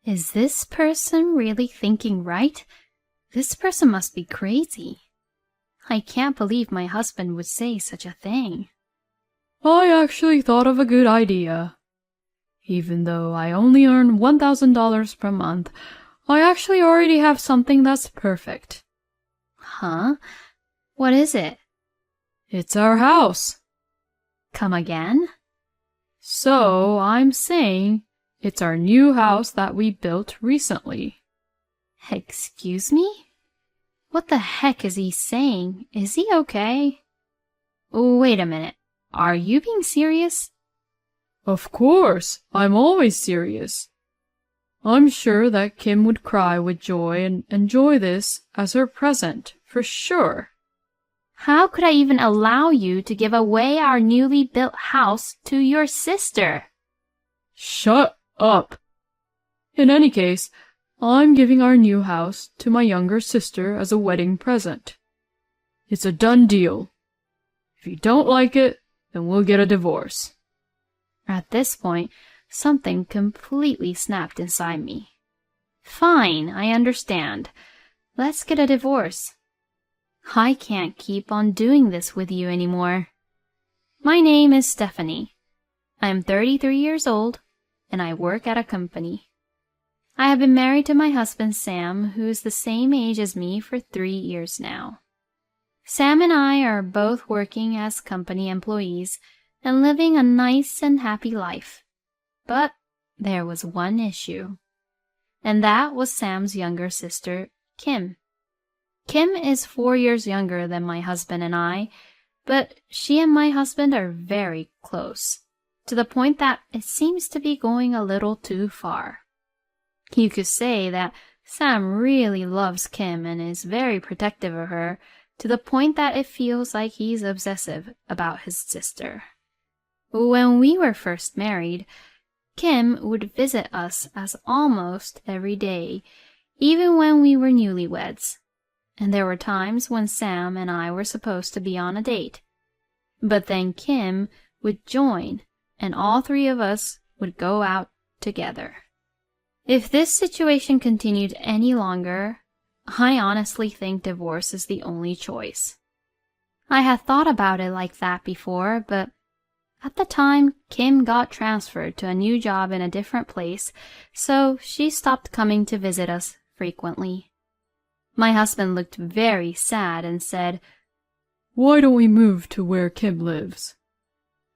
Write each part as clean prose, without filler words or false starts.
Is this person really thinking right? This person must be crazy. I can't believe my husband would say such a thing. I actually thought of a good idea. Even though I only earn $1,000 per month, I actually already have something that's perfect. Huh? What is it? It's our house. Come again? So I'm saying it's our new house that we built recently. Excuse me? What the heck is he saying? Is he okay? Wait a minute. Are you being serious? Of course, I'm always serious. I'm sure that Kim would cry with joy and enjoy this as her present, for sure. How could I even allow you to give away our newly built house to your sister? Shut up. In any case, I'm giving our new house to my younger sister as a wedding present. It's a done deal. If you don't like it, then we'll get a divorce. At this point, something completely snapped inside me. Fine, I understand. Let's get a divorce. I can't keep on doing this with you anymore. My name is Stephanie. I am 33 years old, and I work at a company. I have been married to my husband Sam, who is the same age as me for 3 years now. Sam and I are both working as company employees and living a nice and happy life. But there was one issue, and that was Sam's younger sister, Kim. Kim is 4 years younger than my husband and I, but she and my husband are very close, to the point that it seems to be going a little too far. You could say that Sam really loves Kim and is very protective of her, to the point that it feels like he's obsessive about his sister. When we were first married, Kim would visit us as almost every day, even when we were newlyweds. And there were times when Sam and I were supposed to be on a date. But then Kim would join, and all three of us would go out together. If this situation continued any longer, I honestly think divorce is the only choice. I had thought about it like that before, but at the time, Kim got transferred to a new job in a different place, so she stopped coming to visit us frequently. My husband looked very sad and said, "Why don't we move to where Kim lives?"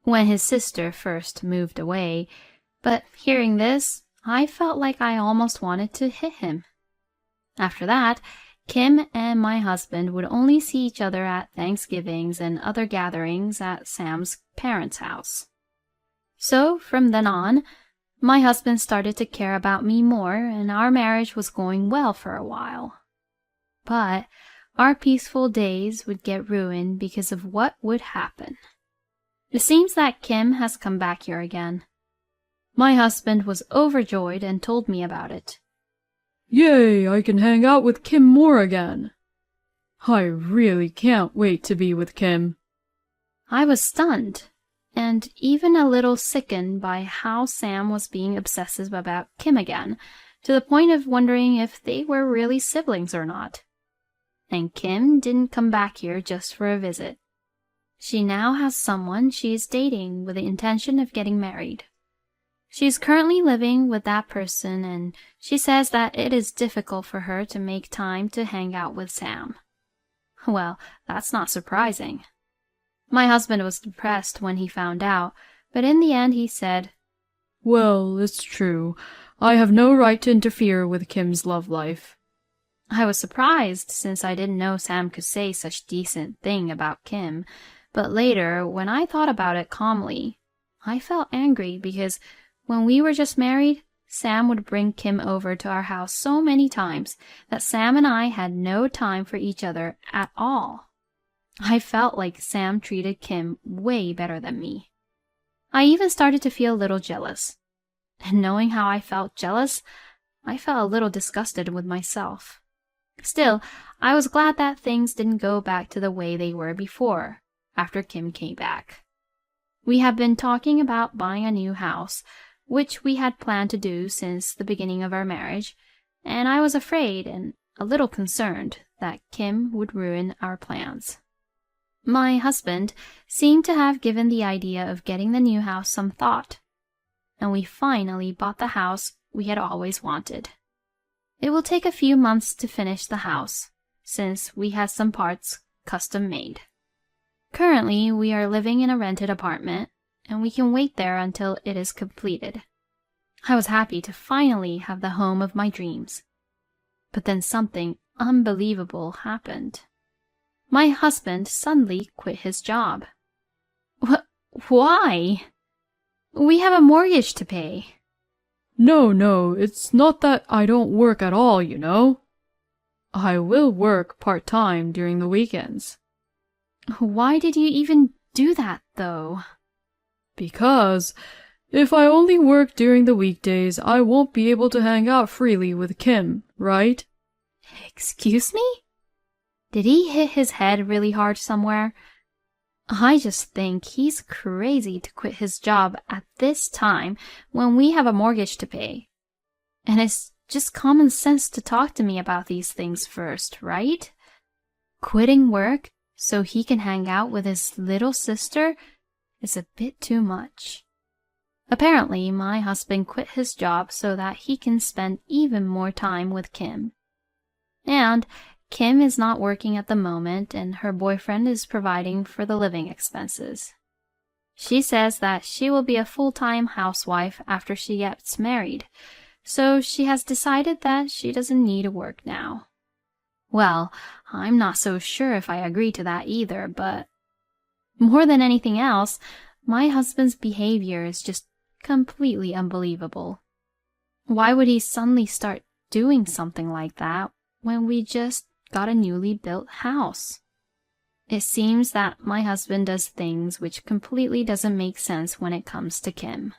when his sister first moved away, but hearing this, I felt like I almost wanted to hit him. After that, Kim and my husband would only see each other at Thanksgivings and other gatherings at Sam's parents' house. So from then on, my husband started to care about me more, and our marriage was going well for a while. But our peaceful days would get ruined because of what would happen. It seems that Kim has come back here again. My husband was overjoyed and told me about it. Yay, I can hang out with Kim more again. I really can't wait to be with Kim. I was stunned, and even a little sickened by how Sam was being obsessive about Kim again, to the point of wondering if they were really siblings or not. And Kim didn't come back here just for a visit. She now has someone she is dating with the intention of getting married. She is currently living with that person, and she says that it is difficult for her to make time to hang out with Sam. Well, that's not surprising. My husband was depressed when he found out, but in the end he said, "Well, it's true. I have no right to interfere with Kim's love life." I was surprised, since I didn't know Sam could say such decent thing about Kim, but later, when I thought about it calmly, I felt angry because when we were just married, Sam would bring Kim over to our house so many times that Sam and I had no time for each other at all. I felt like Sam treated Kim way better than me. I even started to feel a little jealous. And knowing how I felt jealous, I felt a little disgusted with myself. Still, I was glad that things didn't go back to the way they were before, after Kim came back. We have been talking about buying a new house, which we had planned to do since the beginning of our marriage, and I was afraid and a little concerned that Kim would ruin our plans. My husband seemed to have given the idea of getting the new house some thought, and we finally bought the house we had always wanted. It will take a few months to finish the house, since we had some parts custom made. Currently, we are living in a rented apartment, and we can wait there until it is completed. I was happy to finally have the home of my dreams. But then something unbelievable happened. My husband suddenly quit his job. Why? We have a mortgage to pay. No, it's not that I don't work at all, you know. I will work part-time during the weekends. Why did you even do that, though? Because if I only work during the weekdays, I won't be able to hang out freely with Kim, right? Excuse me? Did he hit his head really hard somewhere? I just think he's crazy to quit his job at this time when we have a mortgage to pay. And it's just common sense to talk to me about these things first, right? Quitting work so he can hang out with his little sister is a bit too much. Apparently, my husband quit his job so that he can spend even more time with Kim. And Kim is not working at the moment, and her boyfriend is providing for the living expenses. She says that she will be a full-time housewife after she gets married, so she has decided that she doesn't need to work now. Well, I'm not so sure if I agree to that either, but more than anything else, my husband's behavior is just completely unbelievable. Why would he suddenly start doing something like that when we just got a newly built house? It seems that my husband does things which completely doesn't make sense when it comes to Kim.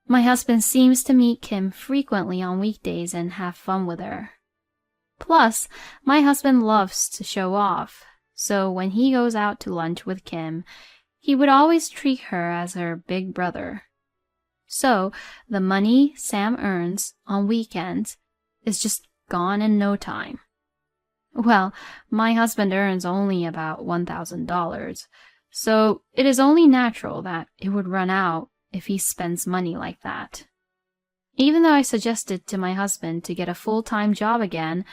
My husband seems to meet Kim frequently on weekdays and have fun with her. Plus, my husband loves to show off, so when he goes out to lunch with Kim, he would always treat her as her big brother. So, the money Sam earns on weekends is just gone in no time. Well, my husband earns only about $1,000, so it is only natural that it would run out if he spends money like that. Even though I suggested to my husband to get a full-time job again,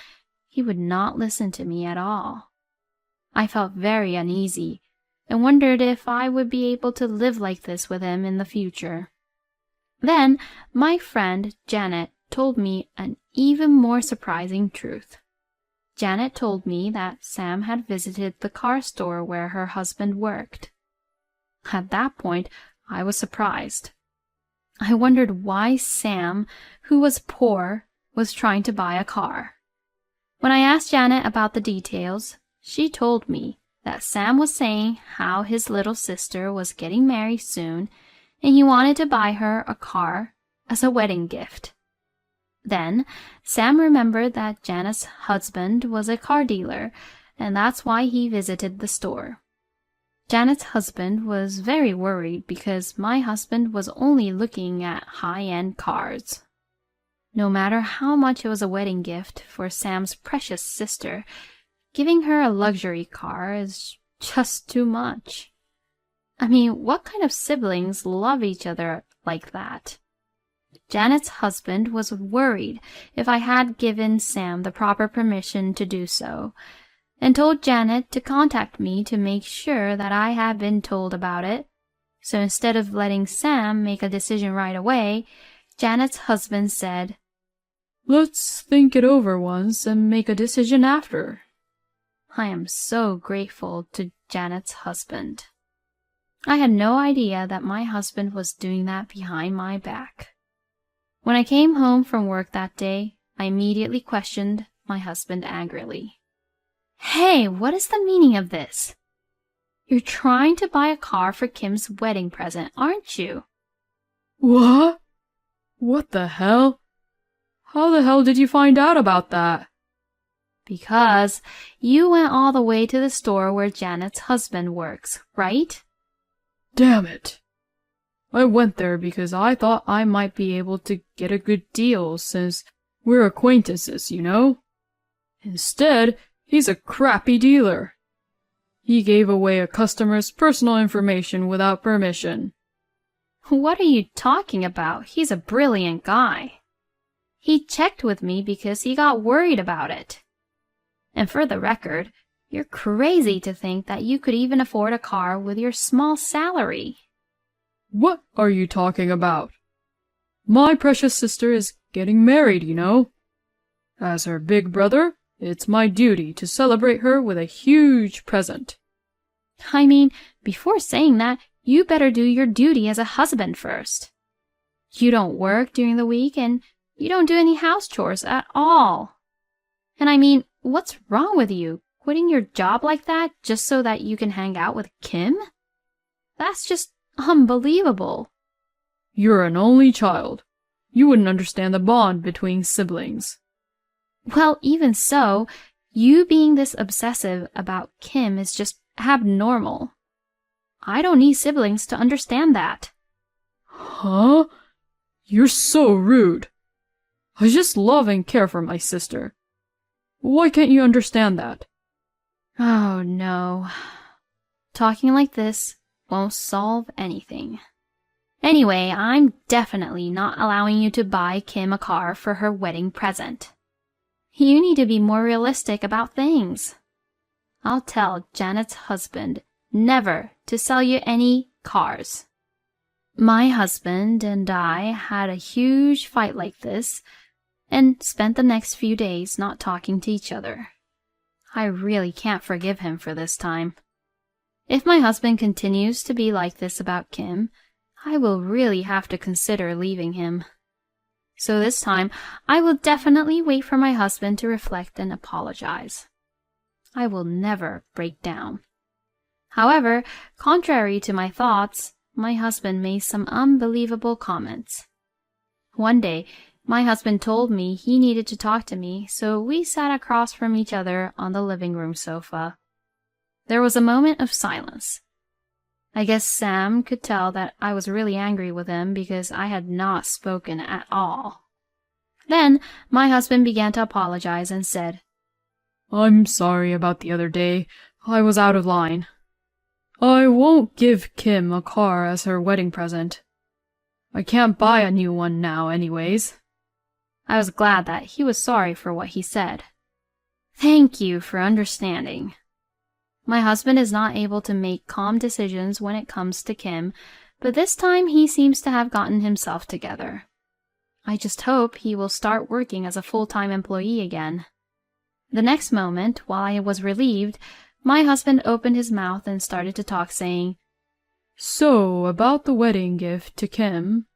he would not listen to me at all. I felt very uneasy and wondered if I would be able to live like this with him in the future. Then my friend Janet told me an even more surprising truth. Janet told me that Sam had visited the car store where her husband worked. At that point, I was surprised. I wondered why Sam, who was poor, was trying to buy a car. When I asked Janet about the details, she told me that Sam was saying how his little sister was getting married soon and he wanted to buy her a car as a wedding gift. Then Sam remembered that Janet's husband was a car dealer, and that's why he visited the store. Janet's husband was very worried because my husband was only looking at high-end cars. No matter how much it was a wedding gift for Sam's precious sister, giving her a luxury car is just too much. I mean, what kind of siblings love each other like that? Janet's husband was worried if I had given Sam the proper permission to do so, and told Janet to contact me to make sure that I had been told about it. So instead of letting Sam make a decision right away, Janet's husband said, "Let's think it over once and make a decision after." I am so grateful to Janet's husband. I had no idea that my husband was doing that behind my back. When I came home from work that day, I immediately questioned my husband angrily. "Hey, what is the meaning of this? You're trying to buy a car for Kim's wedding present, aren't you?" What? What the hell? How the hell did you find out about that? Because you went all the way to the store where Janet's husband works, right? Damn it. I went there because I thought I might be able to get a good deal since we're acquaintances, you know? Instead, he's a crappy dealer. He gave away a customer's personal information without permission. What are you talking about? He's a brilliant guy. He checked with me because he got worried about it. And for the record, you're crazy to think that you could even afford a car with your small salary. What are you talking about? My precious sister is getting married, you know. As her big brother, it's my duty to celebrate her with a huge present. I mean, before saying that, you better do your duty as a husband first. You don't work during the week and you don't do any house chores at all. And I mean, what's wrong with you? Quitting your job like that just so that you can hang out with Kim? That's just unbelievable. You're an only child. You wouldn't understand the bond between siblings. Well, even so, you being this obsessive about Kim is just abnormal. I don't need siblings to understand that. Huh? You're so rude. I just love and care for my sister. Why can't you understand that? Oh, no. Talking like this won't solve anything. Anyway, I'm definitely not allowing you to buy Kim a car for her wedding present. You need to be more realistic about things. I'll tell Janet's husband never to sell you any cars. My husband and I had a huge fight like this and spent the next few days not talking to each other. I really can't forgive him for this time. If my husband continues to be like this about Kim, I will really have to consider leaving him. So this time, I will definitely wait for my husband to reflect and apologize. I will never break down. However, contrary to my thoughts, my husband made some unbelievable comments. One day, my husband told me he needed to talk to me, so we sat across from each other on the living room sofa. There was a moment of silence. I guess Sam could tell that I was really angry with him because I had not spoken at all. Then my husband began to apologize and said, I'm sorry about the other day. I was out of line. I won't give Kim a car as her wedding present. I can't buy a new one now anyways. I was glad that he was sorry for what he said. Thank you for understanding. My husband is not able to make calm decisions when it comes to Kim, but this time he seems to have gotten himself together. I just hope he will start working as a full-time employee again. The next moment, while I was relieved, my husband opened his mouth and started to talk, saying, So, about the wedding gift to Kim.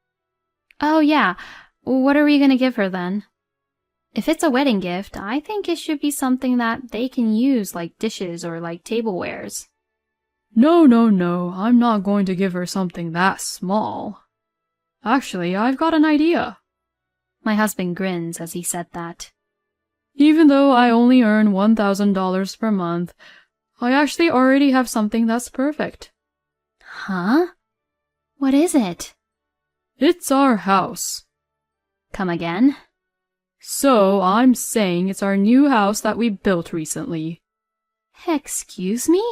Oh yeah, what are we going to give her then? If it's a wedding gift, I think it should be something that they can use like dishes or like tablewares. No, I'm not going to give her something that small. Actually, I've got an idea. My husband grins as he said that. Even though I only earn $1,000 per month, I actually already have something that's perfect. Huh? What is it? It's our house. Come again? So, I'm saying it's our new house that we built recently. Excuse me?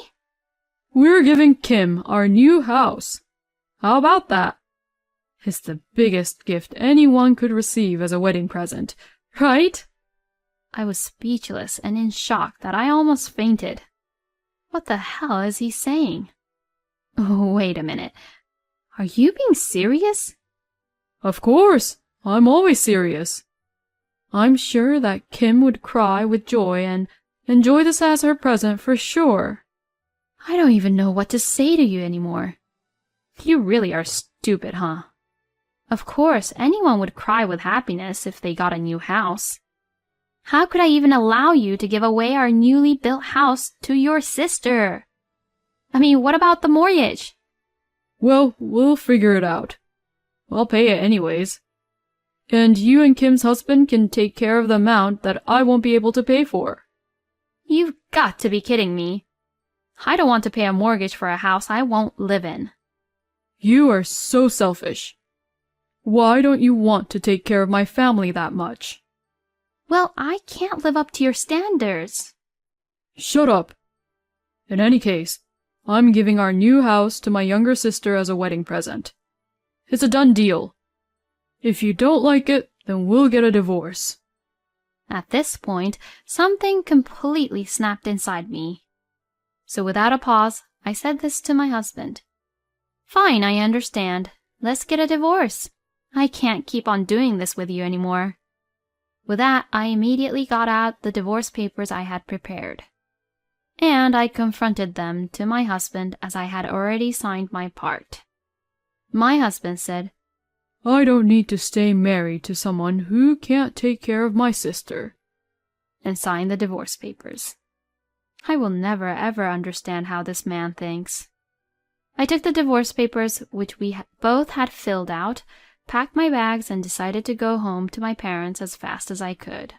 We're giving Kim our new house. How about that? It's the biggest gift anyone could receive as a wedding present, right? I was speechless and in shock that I almost fainted. What the hell is he saying? Oh, wait a minute. Are you being serious? Of course. I'm always serious. I'm sure that Kim would cry with joy and enjoy this as her present for sure. I don't even know what to say to you anymore. You really are stupid, huh? Of course, anyone would cry with happiness if they got a new house. How could I even allow you to give away our newly built house to your sister? I mean, what about the mortgage? Well, we'll figure it out. I'll pay it anyways. And you and Kim's husband can take care of the amount that I won't be able to pay for. You've got to be kidding me. I don't want to pay a mortgage for a house I won't live in. You are so selfish. Why don't you want to take care of my family that much? Well, I can't live up to your standards. Shut up. In any case, I'm giving our new house to my younger sister as a wedding present. It's a done deal. If you don't like it, then we'll get a divorce. At this point, something completely snapped inside me. So without a pause, I said this to my husband. Fine, I understand. Let's get a divorce. I can't keep on doing this with you anymore. With that, I immediately got out the divorce papers I had prepared. And I confronted them to my husband as I had already signed my part. My husband said, I don't need to stay married to someone who can't take care of my sister, and signed the divorce papers. I will never ever understand how this man thinks. I took the divorce papers, which we both had filled out, packed my bags, and decided to go home to my parents as fast as I could.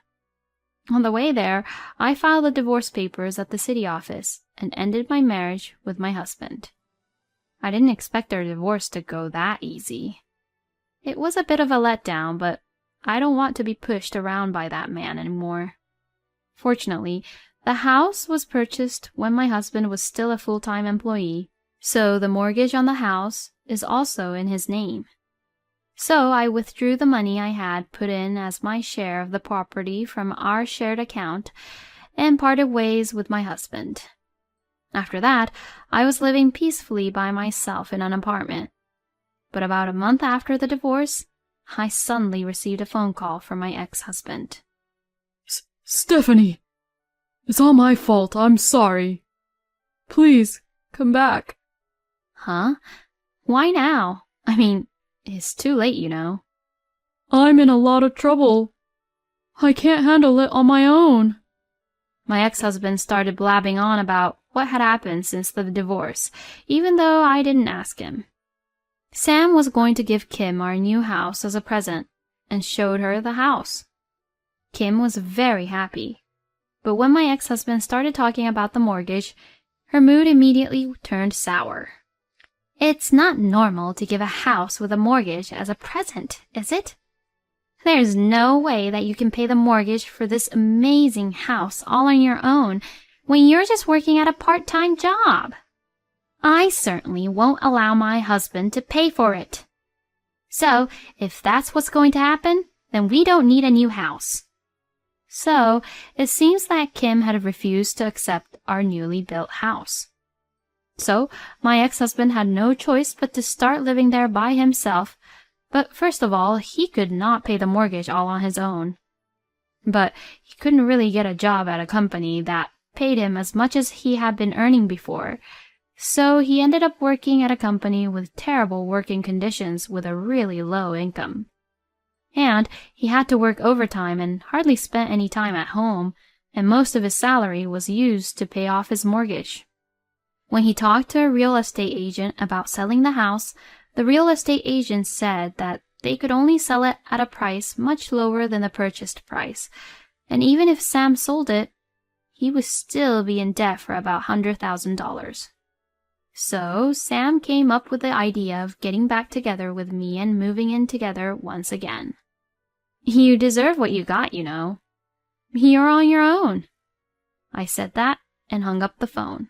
On the way there, I filed the divorce papers at the city office and ended my marriage with my husband. I didn't expect our divorce to go that easy. It was a bit of a letdown, but I don't want to be pushed around by that man anymore. Fortunately, the house was purchased when my husband was still a full-time employee, so the mortgage on the house is also in his name. So I withdrew the money I had put in as my share of the property from our shared account and parted ways with my husband. After that, I was living peacefully by myself in an apartment. But about a month after the divorce, I suddenly received a phone call from my ex-husband. Stephanie! It's all my fault. I'm sorry. Please, come back. Huh? Why now? I mean, it's too late, you know. I'm in a lot of trouble. I can't handle it on my own. My ex-husband started blabbing on about what had happened since the divorce, even though I didn't ask him. Sam was going to give Kim our new house as a present and showed her the house. Kim was very happy. But when my ex-husband started talking about the mortgage, her mood immediately turned sour. It's not normal to give a house with a mortgage as a present, is it? There's no way that you can pay the mortgage for this amazing house all on your own when you're just working at a part-time job. I certainly won't allow my husband to pay for it. So, if that's what's going to happen, then we don't need a new house. So, it seems that Kim had refused to accept our newly built house. So, my ex-husband had no choice but to start living there by himself, but first of all, he could not pay the mortgage all on his own. But he couldn't really get a job at a company that paid him as much as he had been earning before, so he ended up working at a company with terrible working conditions with a really low income. And he had to work overtime and hardly spent any time at home, and most of his salary was used to pay off his mortgage. When he talked to a real estate agent about selling the house, the real estate agent said that they could only sell it at a price much lower than the purchased price, and even if Sam sold it, he would still be in debt for about $100,000. So Sam came up with the idea of getting back together with me and moving in together once again. You deserve what you got, you know. You're on your own. I said that and hung up the phone.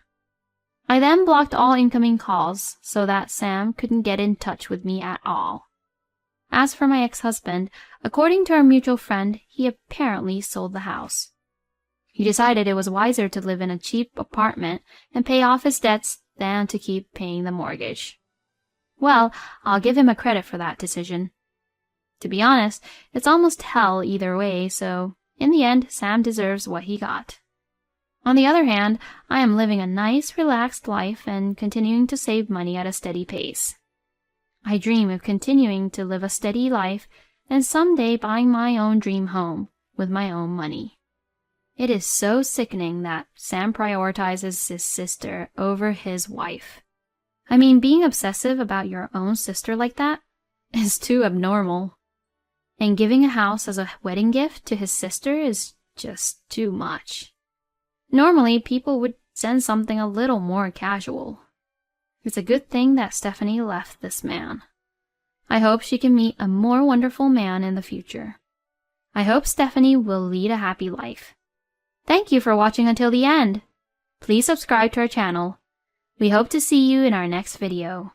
I then blocked all incoming calls so that Sam couldn't get in touch with me at all. As for my ex-husband, according to our mutual friend, he apparently sold the house. He decided it was wiser to live in a cheap apartment and pay off his debts than to keep paying the mortgage. Well, I'll give him a credit for that decision. To be honest, it's almost hell either way, so in the end, Sam deserves what he got. On the other hand, I am living a nice, relaxed life and continuing to save money at a steady pace. I dream of continuing to live a steady life and someday buying my own dream home with my own money. It is so sickening that Sam prioritizes his sister over his wife. I mean, being obsessive about your own sister like that is too abnormal. And giving a house as a wedding gift to his sister is just too much. Normally, people would send something a little more casual. It's a good thing that Stephanie left this man. I hope she can meet a more wonderful man in the future. I hope Stephanie will lead a happy life. Thank you for watching until the end. Please subscribe to our channel. We hope to see you in our next video.